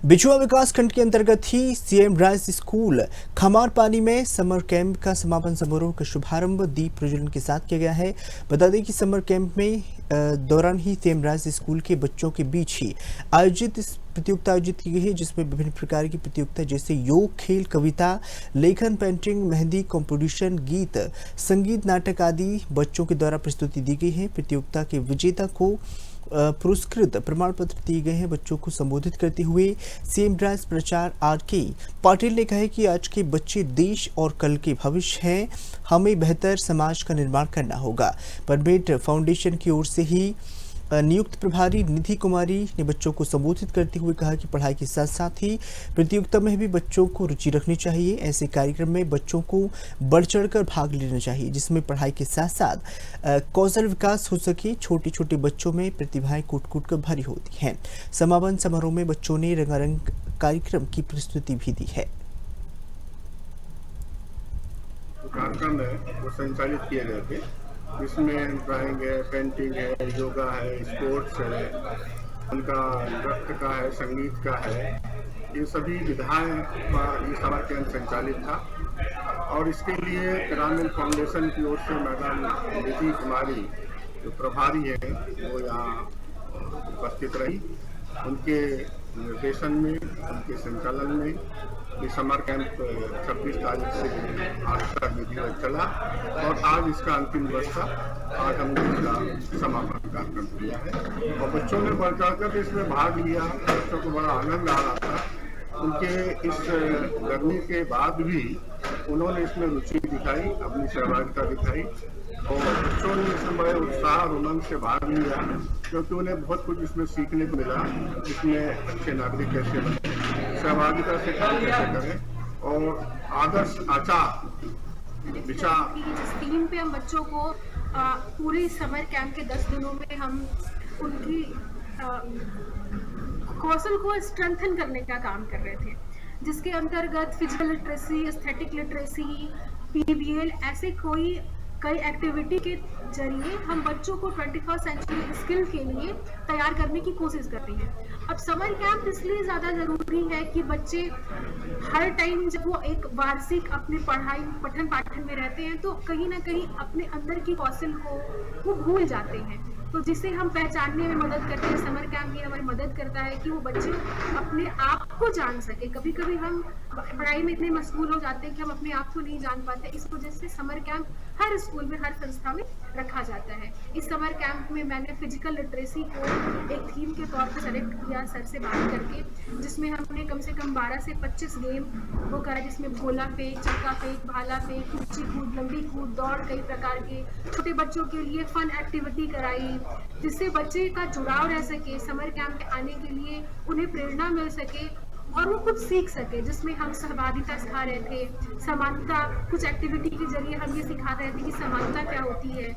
बिछुआ विकास खंड के अंतर्गत ही सीएम राइस स्कूल खमारपानी में समर कैंप का समापन समारोह का शुभारंभ दीप प्रज्वलन के साथ किया गया है। बता दें कि समर कैंप में दौरान ही सीएम राइस स्कूल के बच्चों के बीच ही आयोजित इस प्रतियोगिता आयोजित की गई है, जिसमें विभिन्न प्रकार की प्रतियोगिता जैसे योग, खेल, कविता, लेखन, पेंटिंग, मेहंदी कंपटीशन, गीत, संगीत, नाटक आदि बच्चों के द्वारा प्रस्तुति दी गई है। प्रतियोगिता के विजेता को पुरस्कृत प्रमाण पत्र दिए गए हैं। बच्चों को संबोधित करते हुए सीएम राइस प्रचार आर.के. पाटिल ने कहा है कि आज के बच्चे देश और कल के भविष्य हैं, हमें बेहतर समाज का निर्माण करना होगा। परमेट फाउंडेशन की ओर से ही नियुक्त प्रभारी निधि कुमारी ने बच्चों को संबोधित करते हुए कहा कि पढ़ाई के साथ साथ ही प्रतियोगिता में भी बच्चों को रुचि रखनी चाहिए। ऐसे कार्यक्रम में बच्चों को बढ़ चढ़कर भाग लेना चाहिए, जिसमें पढ़ाई के साथ साथ कौशल विकास हो सके। छोटे छोटे बच्चों में प्रतिभाएं कूट कूट कर भरी होती हैं। समापन समारोह में बच्चों ने रंगारंग कार्यक्रम की प्रस्तुति भी दी है। कार्यक्रम है वो संचालित किए गए थे, इसमें ड्राइंग है, पेंटिंग है, योगा है, स्पोर्ट्स है, उनका नृत्य का है, संगीत का है, ये सभी विधाएं पर ये समर कैंप संचालित था। और इसके लिए ग्रामीण फाउंडेशन की ओर से मैडम निधि कुमारी जो प्रभारी है वो यहाँ उपस्थित रही। उनके निर्देशन में, उनके संचालन में ये समर कैंप 26 तारीख से आज तक विधिवत चला और आज इसका अंतिम वर्ष था। आज हमने इसका समापन कार्यक्रम किया है और बच्चों ने बढ़ चढ़कर इसमें भाग लिया। बच्चों को बड़ा आनंद आ रहा था। उनके इस गर्मी के बाद भी उन्होंने इसमें रुचि दिखाई, अपनी सहभागिता दिखाई और बच्चों ने इसमें बड़े उत्साह और उमंग से भाग लिया, क्योंकि उन्हें बहुत कुछ इसमें सीखने को मिला। इसमें अच्छे नागरिक कैसे बने, सहभागिता से काम कैसे करें और आदर्श आचार विचार। जिस थीम पे हम बच्चों को पूरे समर कैंप के 10 दिनों में हम उनकी कौशल को स्ट्रेंथन करने का काम कर रहे थे, जिसके अंतर्गत physical literacy, aesthetic literacy, PBL, ऐसे कई एक्टिविटी के जरिए हम बच्चों को 21st सेंचुरी स्किल के लिए तैयार करने की कोशिश कर रही है। अब समर कैंप इसलिए ज़्यादा ज़रूरी है कि बच्चे हर टाइम जब वो एक वार्षिक अपने पठन पाठन में रहते हैं तो कहीं ना कहीं अपने अंदर की कौशल को वो भूल जाते हैं, तो जिसे हम पहचानने में मदद करते हैं। समर कैंप ये हमारी मदद करता है कि वो बच्चे अपने आप को जान सके। कभी कभी हम पढ़ाई में इतने मशगूल हो जाते हैं कि हम अपने आप को नहीं जान पाते। इस वजह से समर कैंप हर स्कूल में, हर संस्था में रखा जाता है। इस समर कैंप में मैंने फिजिकल लिटरेसी को एक थीम के तौर पर सेलेक्ट किया सर से बात करके, जिसमें हमने कम से कम 12 से 25 गेम वो करा, जिसमें गोला फेंक, चक्का फेंक, भाला फेंक, ऊंची कूद, लंबी कूद, दौड़, कई प्रकार के छोटे बच्चों के लिए फन एक्टिविटी कराई, जिससे बच्चे का जुड़ाव रह सके, समर कैंप में आने के लिए उन्हें प्रेरणा मिल सके और वो कुछ सीख सके। जिसमें हम सहभागिता सिखा रहे थे, समानता, कुछ एक्टिविटी के जरिए हम ये सिखा रहे थे कि समानता क्या होती है,